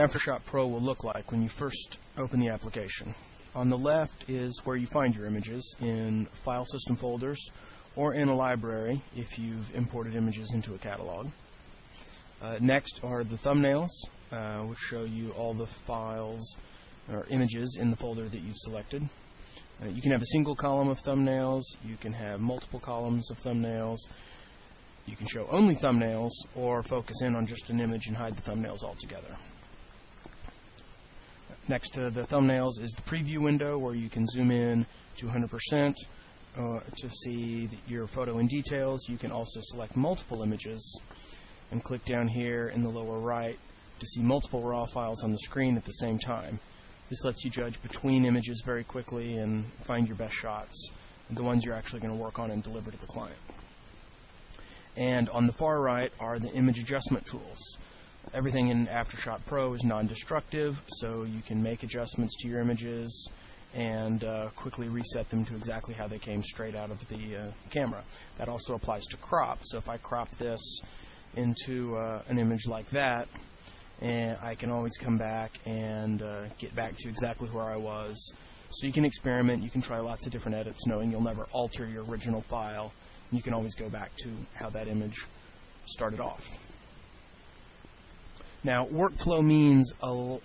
AfterShot Pro will look like when you first open the application. On the left is where you find your images in file system folders or in a library if you've imported images into a catalog. Next are the thumbnails, which show you all the files or images in the folder that you've selected. You can have a single column of thumbnails, you can have multiple columns of thumbnails, you can show only thumbnails or focus in on just an image and hide the thumbnails altogether. Next to the thumbnails is the preview window where you can zoom in to 100% to see your photo in details. You can also select multiple images and click down here in the lower right to see multiple raw files on the screen at the same time. This lets you judge between images very quickly and find your best shots, the ones you're actually going to work on and deliver to the client. And on the far right are the image adjustment tools. Everything in AfterShot Pro is non-destructive, so you can make adjustments to your images and quickly reset them to exactly how they came straight out of the camera. That also applies to crop. So if I crop this into an image like that, and I can always come back and get back to exactly where I was. So you can experiment, you can try lots of different edits knowing you'll never alter your original file. You can always go back to how that image started off. Now, workflow means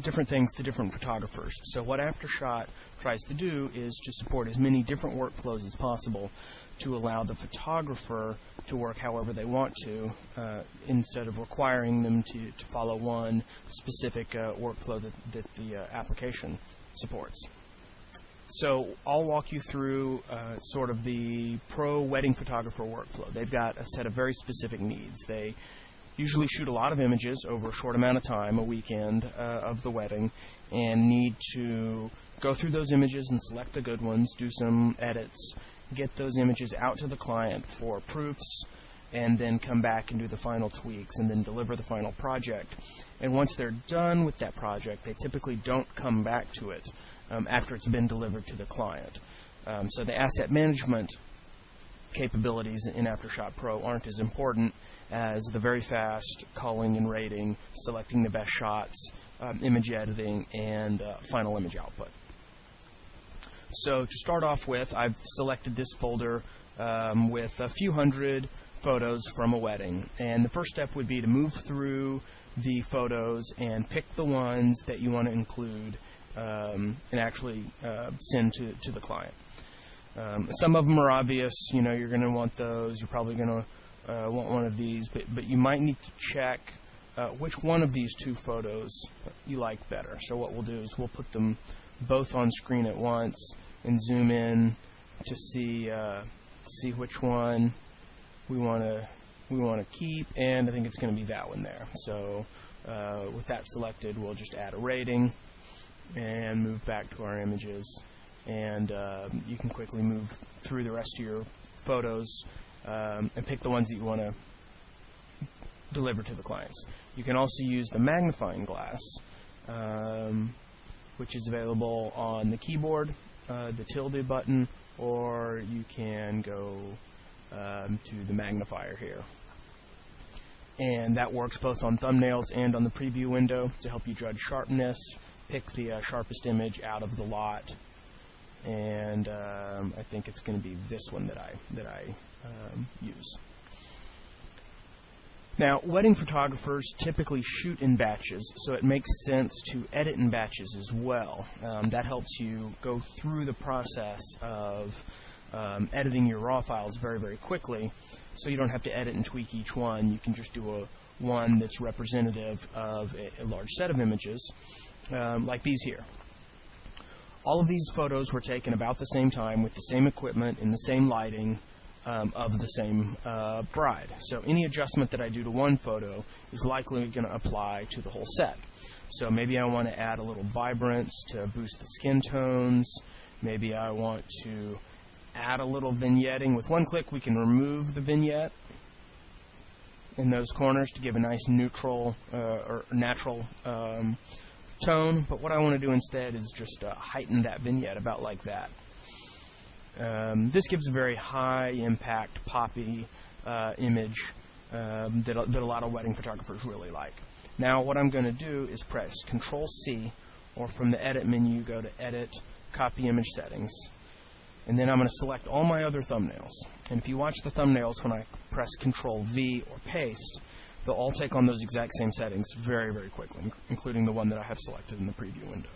different things to different photographers. So what AfterShot tries to do is to support as many different workflows as possible to allow the photographer to work however they want to, instead of requiring them to follow one specific workflow that the application supports. So I'll walk you through sort of the pro wedding photographer workflow. They've got a set of very specific needs. They usually shoot a lot of images over a short amount of time, a weekend of the wedding, and need to go through those images and select the good ones, do some edits, get those images out to the client for proofs, and then come back and do the final tweaks and then deliver the final project. And once they're done with that project, they typically don't come back to it after it's been delivered to the client. So the asset management capabilities in AfterShot Pro aren't as important as the very fast culling and rating, selecting the best shots, image editing, and final image output. So to start off with, I've selected this folder with a few hundred photos from a wedding. And the first step would be to move through the photos and pick the ones that you want to include and actually send to the client. Some of them are obvious, you know, you're going to want those, you're probably going to want one of these, but you might need to check which one of these two photos you like better. So what we'll do is we'll put them both on screen at once and zoom in to see which one we want to keep, and I think it's going to be that one there. So with that selected, we'll just add a rating and move back to our images, and you can quickly move through the rest of your photos and pick the ones that you want to deliver to the clients. You can also use the magnifying glass, which is available on the keyboard, the tilde button, or you can go to the magnifier here. And that works both on thumbnails and on the preview window to help you judge sharpness, pick the sharpest image out of the lot. And I think it's going to be this one that I use. Now, wedding photographers typically shoot in batches, so it makes sense to edit in batches as well. That helps you go through the process of editing your raw files very, very quickly, so you don't have to edit and tweak each one. You can just do one that's representative of a large set of images, like these here. All of these photos were taken about the same time with the same equipment and the same lighting of the same bride. So any adjustment that I do to one photo is likely going to apply to the whole set. So maybe I want to add a little vibrance to boost the skin tones. Maybe I want to add a little vignetting. With one click, we can remove the vignette in those corners to give a nice neutral or natural tone. But what I want to do instead is just heighten that vignette about like that. This gives a very high impact, poppy image that a lot of wedding photographers really like. Now what I'm going to do is press Control C, or from the Edit menu, go to Edit, Copy Image Settings, and then I'm going to select all my other thumbnails. And if you watch the thumbnails, when I press Control V or Paste, they'll all take on those exact same settings very, very quickly, including the one that I have selected in the preview window.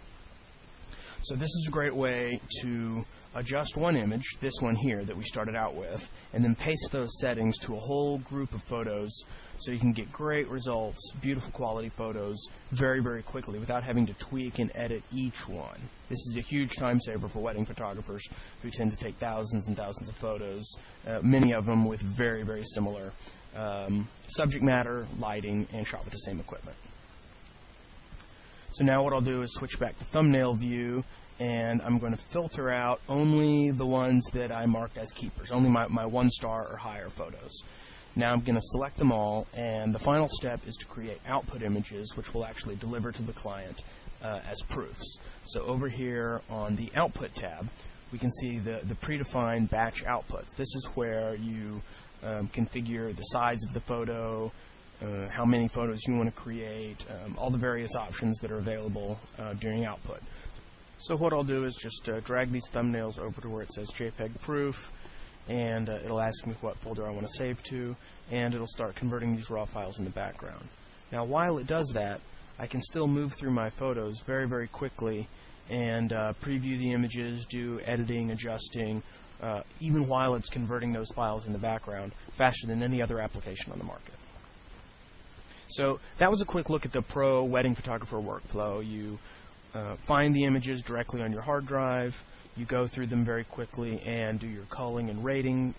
So this is a great way to adjust one image, this one here that we started out with, and then paste those settings to a whole group of photos so you can get great results, beautiful quality photos very, very quickly without having to tweak and edit each one. This is a huge time saver for wedding photographers who tend to take thousands and thousands of photos, many of them with very, very similar subject matter, lighting, and shot with the same equipment. So now what I'll do is switch back to thumbnail view, and I'm going to filter out only the ones that I marked as keepers, only my 1-star or higher photos. Now I'm going to select them all, and the final step is to create output images, which will actually deliver to the client as proofs. So over here on the Output tab, we can see the predefined batch outputs. This is where you configure the size of the photo, how many photos you want to create, all the various options that are available during output. So what I'll do is just drag these thumbnails over to where it says JPEG proof, and it'll ask me what folder I want to save to, and it'll start converting these raw files in the background. Now while it does that, I can still move through my photos very, very quickly and preview the images, do editing, adjusting, even while it's converting those files in the background, faster than any other application on the market. So that was a quick look at the pro wedding photographer workflow. You find the images directly on your hard drive, you go through them very quickly and do your culling and rating,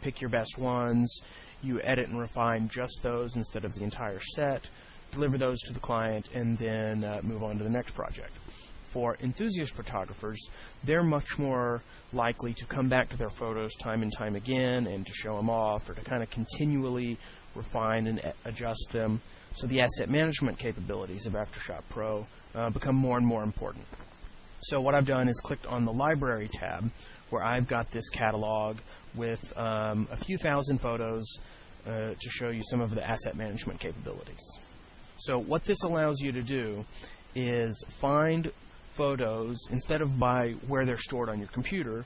pick your best ones, you edit and refine just those instead of the entire set, deliver those to the client, and then move on to the next project. For enthusiast photographers, they're much more likely to come back to their photos time and time again and to show them off or to kind of continually refine and adjust them. So the asset management capabilities of AfterShot Pro become more and more important. So what I've done is clicked on the Library tab, where I've got this catalog with a few thousand photos to show you some of the asset management capabilities. So what this allows you to do is find photos, instead of by where they're stored on your computer,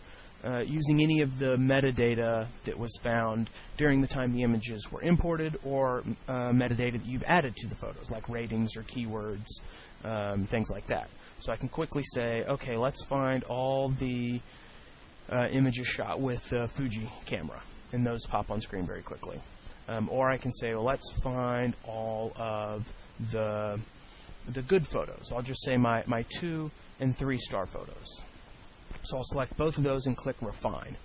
using any of the metadata that was found during the time the images were imported, or metadata that you've added to the photos, like ratings or keywords, things like that. So I can quickly say, okay, let's find all the images shot with the Fuji camera, and those pop on screen very quickly. Or I can say, well, let's find all of the good photos. I'll just say my 2- and 3-star photos. So I'll select both of those and click Refine.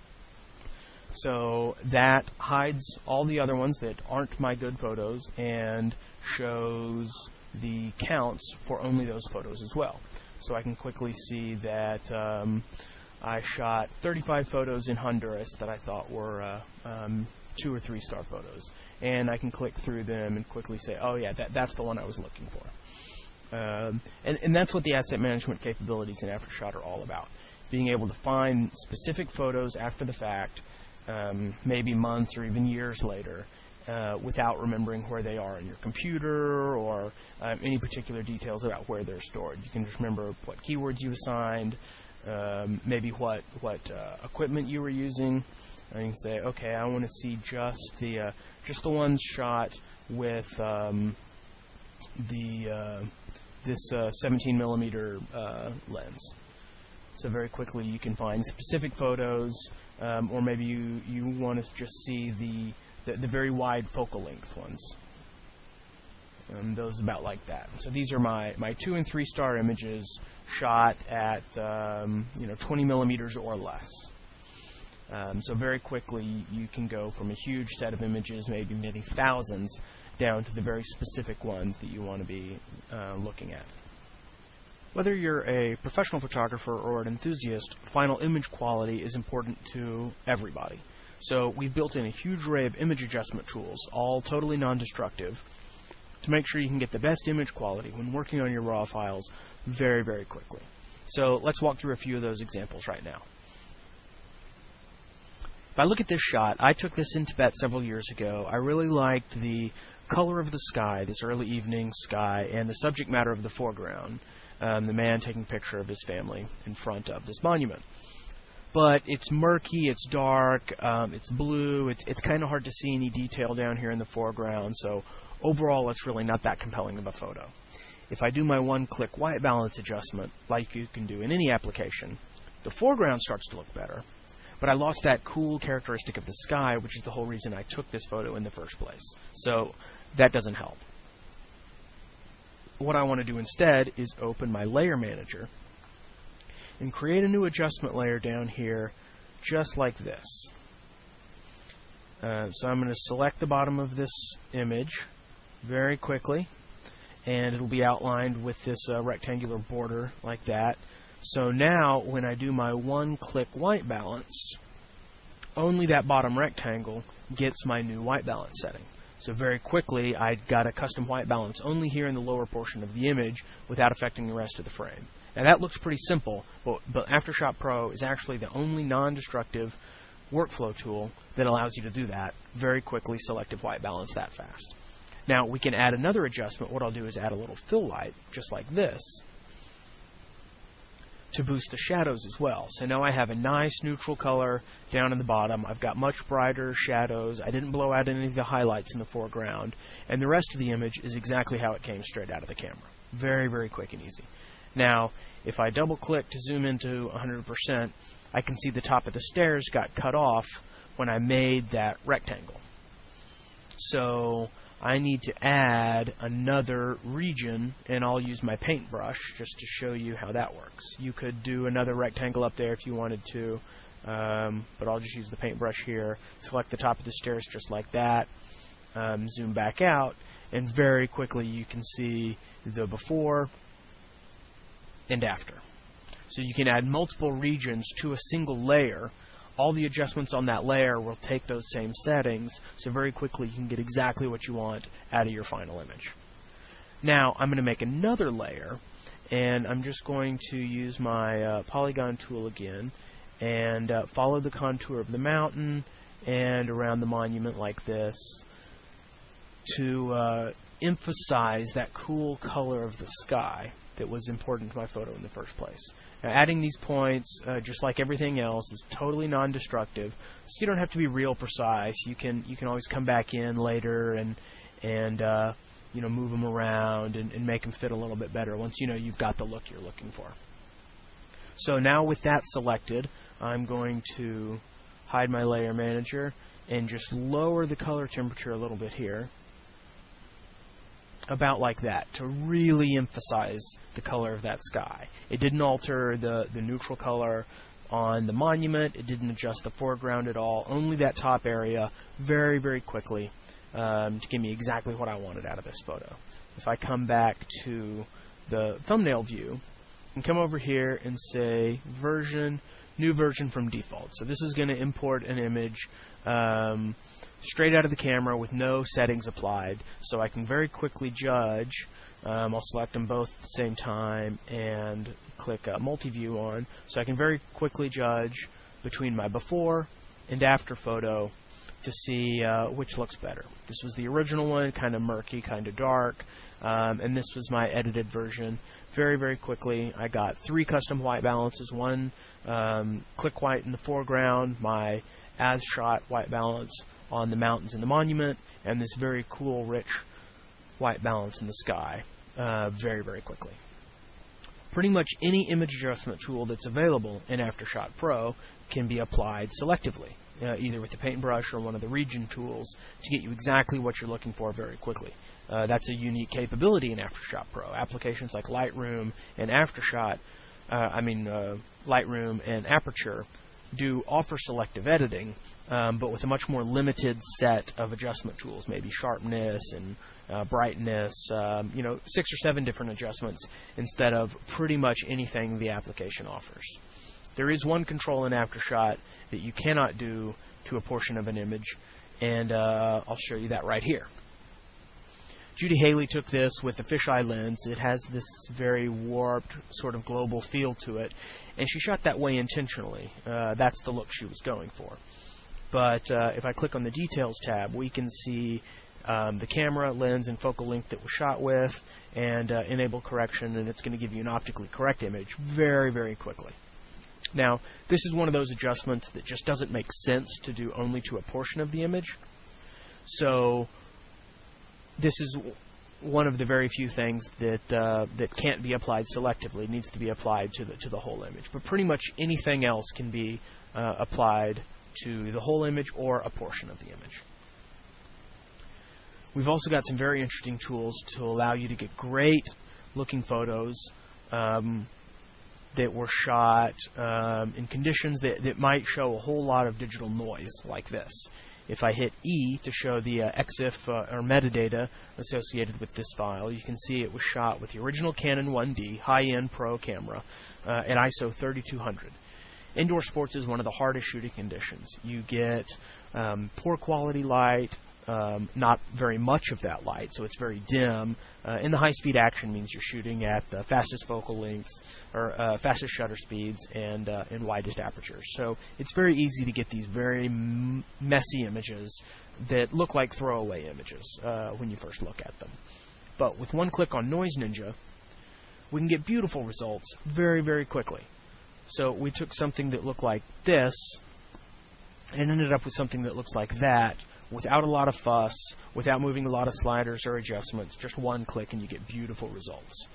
So that hides all the other ones that aren't my good photos and shows the counts for only those photos as well. So I can quickly see that I shot 35 photos in Honduras that I thought were 2- or 3-star photos. And I can click through them and quickly say, oh yeah, that's the one I was looking for. And that's what the asset management capabilities in AfterShot are all about. Being able to find specific photos after the fact, maybe months or even years later, without remembering where they are on your computer or any particular details about where they're stored. You can just remember what keywords you assigned, maybe what equipment you were using. And you can say, okay, I want to see just the ones shot with this 17mm lens. So very quickly you can find specific photos, or maybe you want to just see the very wide focal length ones. Those about like that. So these are my 2- and 3-star images shot at 20mm or less. So very quickly you can go from a huge set of images, maybe many thousands, down to the very specific ones that you want to be looking at. Whether you're a professional photographer or an enthusiast, final image quality is important to everybody. So we've built in a huge array of image adjustment tools, all totally non-destructive, to make sure you can get the best image quality when working on your raw files very, very quickly. So let's walk through a few of those examples right now. If I look at this shot, I took this in Tibet several years ago. I really liked the color of the sky, this early evening sky, and the subject matter of the foreground, the man taking a picture of his family in front of this monument. But it's murky, it's dark, it's blue, it's kind of hard to see any detail down here in the foreground, so overall it's really not that compelling of a photo. If I do my one-click white balance adjustment, like you can do in any application, the foreground starts to look better, but I lost that cool characteristic of the sky, which is the whole reason I took this photo in the first place. So that doesn't help. What I want to do instead is open my layer manager and create a new adjustment layer down here just like this. So I'm going to select the bottom of this image very quickly, and it'll be outlined with this rectangular border like that. So now when I do my one-click white balance, only that bottom rectangle gets my new white balance setting. So very quickly I got a custom white balance only here in the lower portion of the image without affecting the rest of the frame. Now that looks pretty simple, but AfterShot Pro is actually the only non-destructive workflow tool that allows you to do that very quickly, selective white balance that fast. Now we can add another adjustment. What I'll do is add a little fill light, just like this, to boost the shadows as well. So now I have a nice neutral color down in the bottom. I've got much brighter shadows. I didn't blow out any of the highlights in the foreground, and the rest of the image is exactly how it came straight out of the camera. Very, very quick and easy. Now, if I double-click to zoom into 100%, I can see the top of the stairs got cut off when I made that rectangle. So I need to add another region, and I'll use my paintbrush just to show you how that works. You could do another rectangle up there if you wanted to, but I'll just use the paintbrush here, select the top of the stairs just like that, zoom back out, and very quickly you can see the before and after. So you can add multiple regions to a single layer. All the adjustments on that layer will take those same settings, so very quickly you can get exactly what you want out of your final image. Now I'm going to make another layer, and I'm just going to use my polygon tool again and follow the contour of the mountain and around the monument like this to emphasize that cool color of the sky that was important to my photo in the first place. Now, adding these points, just like everything else, is totally non-destructive, so you don't have to be real precise. You can always come back in later and you know, move them around and make them fit a little bit better once you know you've got the look you're looking for. So now with that selected, I'm going to hide my layer manager and just lower the color temperature a little bit here, about like that, to really emphasize the color of that sky. It didn't alter the neutral color on the monument. It didn't adjust the foreground at all. Only that top area very, very quickly to give me exactly what I wanted out of this photo. If I come back to the thumbnail view and come over here and say version, new version from default. So this is going to import an image straight out of the camera with no settings applied, so I can very quickly judge. I'll select them both at the same time and click multi-view on, so I can very quickly judge between my before and after photo to see which looks better. This was the original one, kind of murky, kind of dark, and this was my edited version. Very, very quickly, I got 3 custom white balances, one click white in the foreground, my as shot white balance on the mountains and the monument, and this very cool, rich white balance in the sky very, very quickly. Pretty much any image adjustment tool that's available in AfterShot Pro can be applied selectively, either with the paintbrush or one of the region tools, to get you exactly what you're looking for very quickly. That's a unique capability in AfterShot Pro. Applications like Lightroom and AfterShot, Lightroom and Aperture do offer selective editing, but with a much more limited set of adjustment tools, maybe sharpness and brightness, 6 or 7 different adjustments instead of pretty much anything the application offers. There is one control in AfterShot that you cannot do to a portion of an image, and I'll show you that right here. Judy Haley took this with a fisheye lens. It has this very warped, sort of global feel to it, and she shot that way intentionally. That's the look she was going for. But if I click on the Details tab, we can see the camera, lens, and focal length that was shot with, and enable correction, and it's going to give you an optically correct image very, very quickly. Now, this is one of those adjustments that just doesn't make sense to do only to a portion of the image. So this is one of the very few things that can't be applied selectively. It needs to be applied to the whole image. But pretty much anything else can be applied to the whole image or a portion of the image. We've also got some very interesting tools to allow you to get great looking photos that were shot in conditions that might show a whole lot of digital noise like this. If I hit E to show the EXIF or metadata associated with this file, you can see it was shot with the original Canon 1D high-end Pro camera at ISO 3200. Indoor sports is one of the hardest shooting conditions. You get poor quality light, not very much of that light, so it's very dim. And the high-speed action means you're shooting at the fastest focal lengths, or fastest shutter speeds, and widest apertures. So it's very easy to get these very messy images that look like throwaway images when you first look at them. But with one click on Noise Ninja, we can get beautiful results very, very quickly. So we took something that looked like this and ended up with something that looks like that, without a lot of fuss, without moving a lot of sliders or adjustments, just one click and you get beautiful results.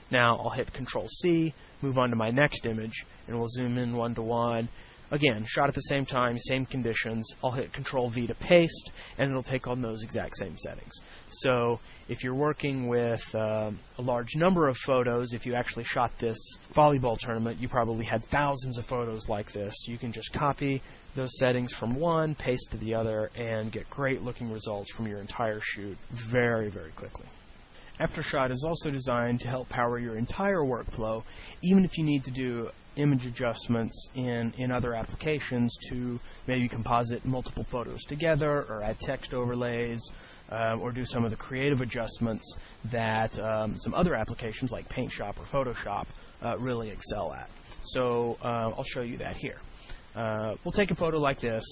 Now I'll hit Control-C, move on to my next image, and we'll zoom in 1:1. Again, shot at the same time, same conditions. I'll hit Control-V to paste, and it'll take on those exact same settings. So if you're working with a large number of photos, if you actually shot this volleyball tournament, you probably had thousands of photos like this. You can just copy those settings from one, paste to the other, and get great looking results from your entire shoot very, very quickly. AfterShot is also designed to help power your entire workflow, even if you need to do image adjustments in other applications to maybe composite multiple photos together, or add text overlays, or do some of the creative adjustments that some other applications like Paint Shop or Photoshop really excel at. So I'll show you that here. We'll take a photo like this,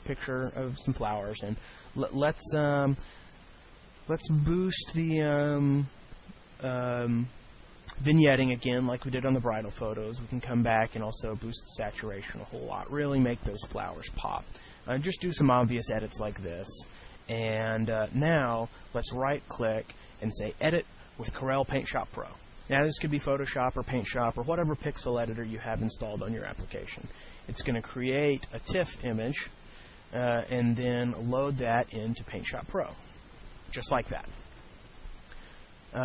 picture of some flowers, and let's boost the vignetting again like we did on the bridal photos. We can come back and also boost the saturation a whole lot, really make those flowers pop. Just do some obvious edits like this. And now let's right click and say Edit with Corel AfterShot Pro. Now this could be Photoshop or Paint Shop or whatever pixel editor you have installed on your application. It's going to create a TIFF image and then load that into Paint Shop Pro, just like that.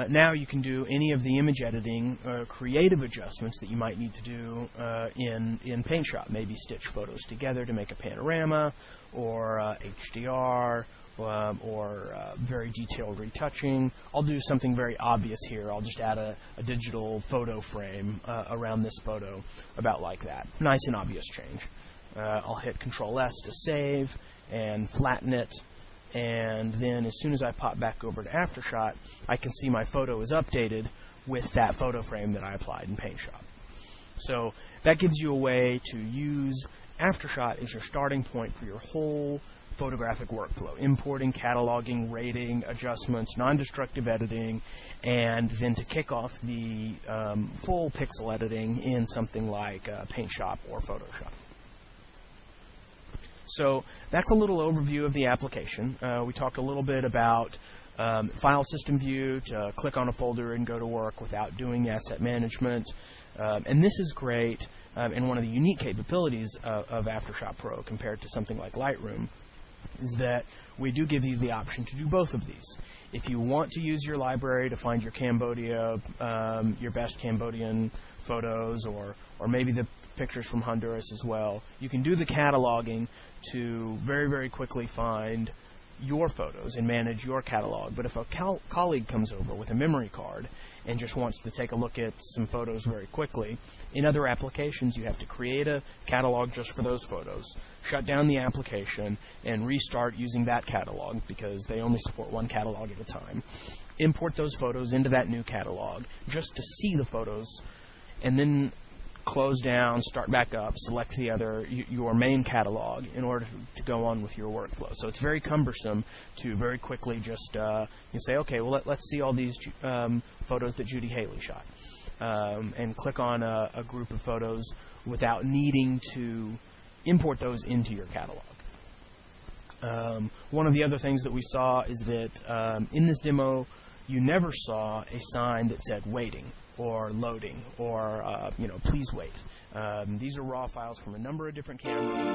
Now you can do any of the image editing creative adjustments that you might need to do in Paint Shop. Maybe stitch photos together to make a panorama, or HDR, or very detailed retouching. I'll do something very obvious here. I'll just add a digital photo frame around this photo, about like that. Nice and obvious change. I'll hit Control-S to save and flatten it. And then as soon as I pop back over to AfterShot, I can see my photo is updated with that photo frame that I applied in Paint Shop. So that gives you a way to use AfterShot as your starting point for your whole photographic workflow: importing, cataloging, rating, adjustments, non-destructive editing, and then to kick off the full pixel editing in something like Paint Shop or Photoshop. So that's a little overview of the application. We talked a little bit about file system view, to click on a folder and go to work without doing asset management. And this is great, and one of the unique capabilities of AfterShot Pro compared to something like Lightroom is that we do give you the option to do both of these. If you want to use your library to find your Cambodia, your best Cambodian photos, or maybe the pictures from Honduras as well, you can do the cataloging to very, very quickly find your photos and manage your catalog. But if a colleague comes over with a memory card and just wants to take a look at some photos very quickly, in other applications you have to create a catalog just for those photos, shut down the application, and restart using that catalog because they only support one catalog at a time. Import those photos into that new catalog just to see the photos, and then close down, start back up, select your main catalog in order to go on with your workflow. So it's very cumbersome to very quickly just you say, okay, well let's see all these photos that Judy Haley shot, and click on a group of photos without needing to import those into your catalog. One of the other things that we saw is that in this demo, you never saw a sign that said waiting or loading or please wait. These are raw files from a number of different cameras.